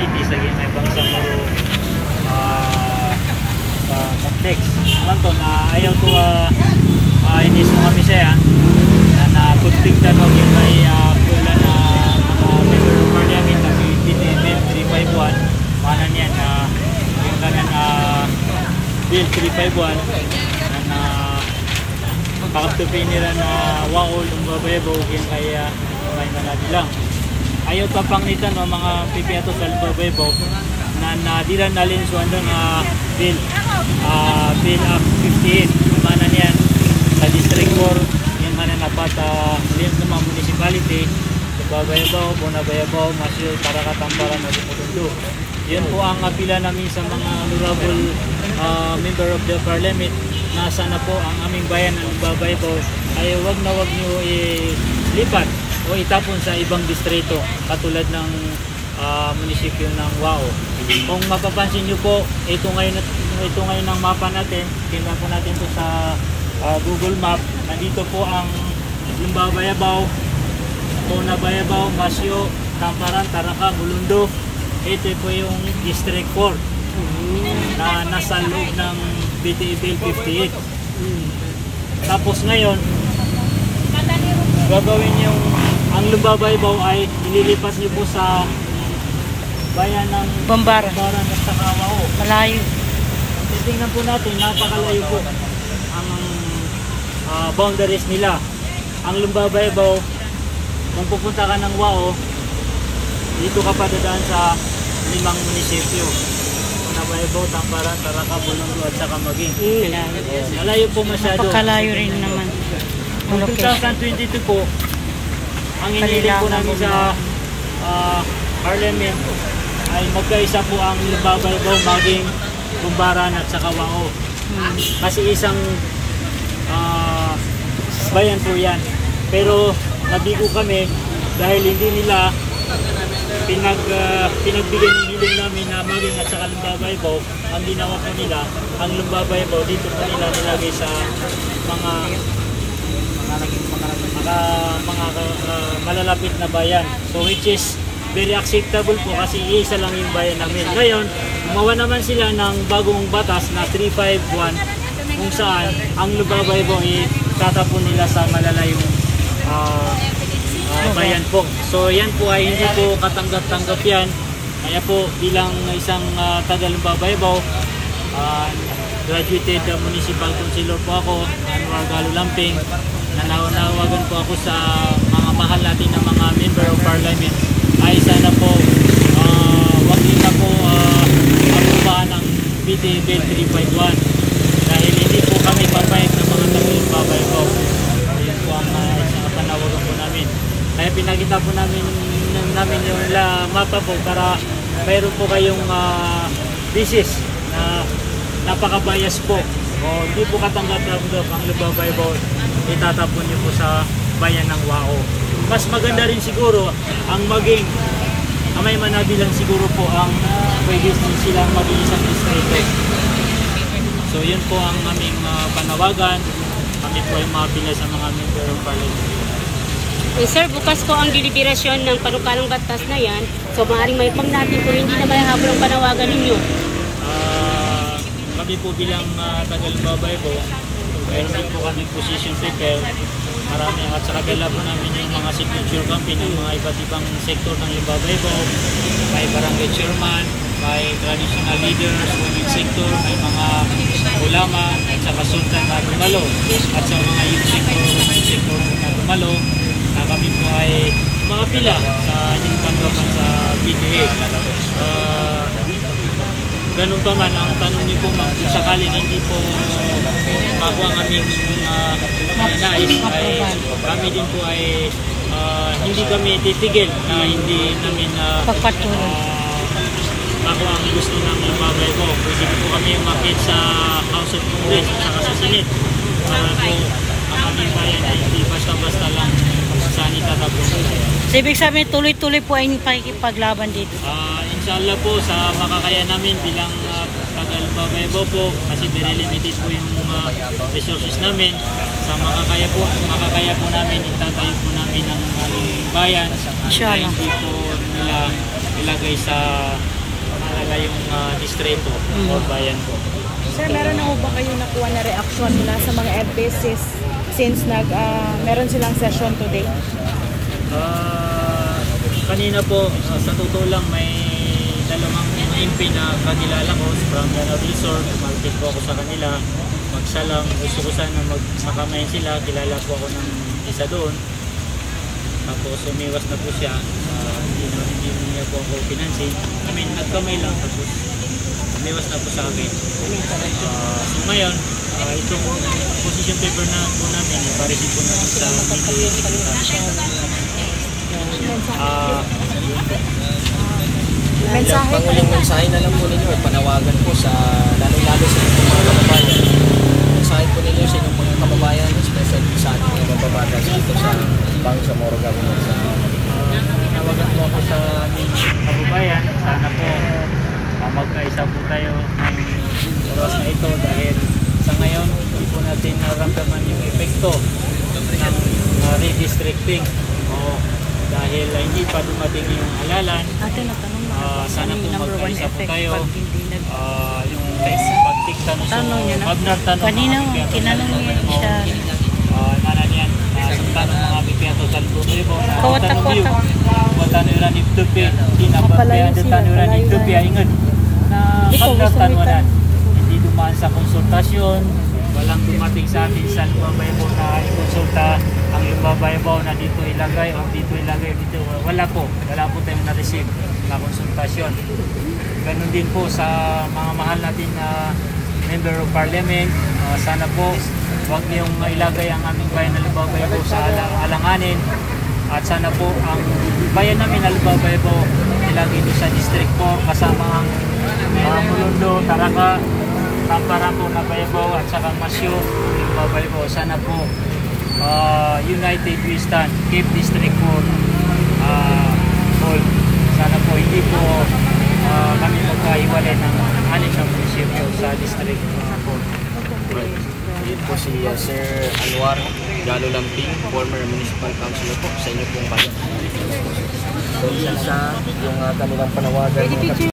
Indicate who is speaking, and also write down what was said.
Speaker 1: City sa may Bangsamoro complex. Naman to na ayaw to inis mo kami siya na konflikta no yung may pula na mga member of parliament na BTB 351 mana niyan yung kanan Bill 351 na pakaptupin nila na waol yung babayabo yung kaya may manabilang. Ayaw tapang nito no, mga pipiato sa babayabo na dilan nalin so andang Bill Act 58 mana niyan sa District 4 yung mana dapat liyan sa mga municipality babayabo, bonabayabo, masyo, tarakatamparan at Mutundo. Yun po ang apila namin sa mga honorable member of the parliament na sana po ang aming bayan ng babayabo ay wag nyo ilipat o itapon sa ibang distrito katulad ng munisipyo ng Wao. Kung mapapansin nyo po, ito ngayon ang mapa natin, tingnan po natin to sa Google Map. Nandito po ang Lumbabayabaw, Bonabayabao, Masyo, Tamparan, Taraka, Mulundo. Ito po yung District 4 na nasa loob ng BTA Bill 58. Tapos ngayon, gagawin yung ang Lumbabayabaw ay ililipat niyo po sa bayan ng Bambaran at saka Wao. Malayo. Tingnan po natin, napakalayo po ang boundaries nila. Ang Lumbabayabaw, kung pupunta ka ng Wao, dito ka pa dadaan sa 5 munisipyo. Lumbabayabaw, Tamparan, Taraka, Bulundo at saka Maging. Malayo po masyado.
Speaker 2: Napakalayo rin naman.
Speaker 1: Noong 2022 po, ang iniling po namin sa parliament ay magkaisa po ang Lumbabayabaw, Maging, Bambaran at saka Wao. Kasi isang bayan po yan. Pero nabigo kami dahil hindi nila pinagbigyan ng hiling namin na Maging at saka Lumbabayabaw. Ang ginawa po nila, ang Lumbabayabaw dito po nila nilagay sa mga malalapit na bayan. So which is very acceptable po kasi isa lang yung bayan namin. Ngayon, gumawa naman sila ng bagong batas na 351 kung saan ang Lumbabayabaw tatapon nila sa malalayong bayan po. So yan po ay hindi po katanggap-tanggap yan. Kaya po bilang isang taga Lumbabayabaw, graduated municipal councilor po ako, Anwar Galo Lamping, nanawagan po ako sa mga mahal natin na mga member of parliament ay sana po wag nila po aprobahan ng BTA Bill 351 dahil hindi po kami papayag ng mga taga-Lumbabayabaw. Ayan po ang isang panawagan po namin. Kaya pinakita po namin yung mapa po para mayroon po kayong business na napaka-bias po o hindi po katanggap-tanggap ang Lumbabayabaw, itatapon niyo po sa bayan ng Wao. Mas maganda rin siguro ang Maging, may manabilang siguro po ang pwede silang maging isang distrito. So yun po ang aming panawagan. Kami po ay mapila sa mga member of parliament.
Speaker 2: Sir, bukas po ang deliberasyon ng panukalang batas na yan. So maaaring may pang natin kung hindi na mayahabol ang panawagan ninyo.
Speaker 1: Kami po bilang taga-Lumbabayabaw, mayroon din po kami position paper. Marami at saka dala po namin yung mga signature campaign ng mga iba't ibang sektor ng Lumbabayabaw. May barangay chairman, may traditional leaders, women sector, may mga ulama at saka sultan na dumalo. At sa mga youth sector, women sector na dumalo, na kami po ay mga pila sa yung panggapan sa PTA. Ganun pa man, ang tanong niyo po kung sakaling hindi po makuha ang aming nais ay kami din po ay hindi kami titigil na hindi namin makuha ang gusto ng Lumbabayabaw. Pwede po kami umakit sa House of Congress at saka sa Senate para po ang aming bayan ay hindi basta-basta lang saan itatapos.
Speaker 2: So, ibig sabihin, tuloy-tuloy po ay pakikipaglaban dito?
Speaker 1: Inshallah po, sa makakaya namin bilang taga-Lumbabayabaw po, kasi very limited po yung resources namin. Sa makakaya po namin, itatayo po namin ang aming bayan. Inshallah. Hindi po nila ilagay sa kayong distrito o bayan po.
Speaker 3: Sir, meron na ho ba kayo nakuha na reaksyon mula sa mga MPs since meron silang session today?
Speaker 1: Kanina po, sa totoo lang, may dalawang MP na kakilala ko from Lanao Resort. Malapit po ako sa kanila. Magsalang, gusto ko sana magmakamayan sila. Kilala po ako ng isa doon. Tapos umiwas na po siya. Hindi niya po ako pinansin. Nagkamay lang. Tapos umiwas na po sa akin. So ngayon, itong position paper na po namin, ipareceive po namin sa media
Speaker 3: Mensahe
Speaker 4: panguling mensahe na lang po ninyo at panawagan po sa lalong-lalo sa inyong mga kababayan. Mensahe po ninyo sa inyong mga kababayan, especially sa ating mga mababatas dito sa Bangsamoro Government.
Speaker 1: Panawagan po ako sa aming kababayan. Sana po magkaisa po tayo ng oras na ito dahil sa ngayon hindi po natin naramdaman yung epekto ng redistricting. Dahil hindi pa dumating yung halalan. Sana po magkaisa po tayo. Yung pagtikta no Abner tanong
Speaker 2: Kanina tinanong niya siya.
Speaker 1: Niyan, tanong mga bipiato sa Lubo.
Speaker 2: Kawata-kawata.
Speaker 1: Tanuran ni Tupi, tinapapayan ng tanuran ni Tupi, ingat na Abner tanuran. Hindi dumaan sa konsultasyon, walang dumating sa atin sa Lumabaybo na konsulta ang Lumabaybo na dito ilagay o dito ilagay dito. Wala po tayong na-receive na konsultasyon. Ganun din po sa mga mahal natin na member of parliament. Sana po huwag niyong ilagay ang aming bayan na Lumabaybo sa alanganin. At sana po ang bayan namin na Lumabaybo ilagay dito sa District 4 kasama ang Mulundo, Taraka, Tamparaco, Nabaybo at saka Masyo, Lumabaybo. Sana po united we stand, keep District 4 whole. Sana po hindi po kami magkahiwalay ng anim na munisipyo sa District 4.
Speaker 4: Yun po si Sir Anwar Galo Lamping, former municipal councilor po sa inyo pong bayan. So isa yung kanilang panawagan.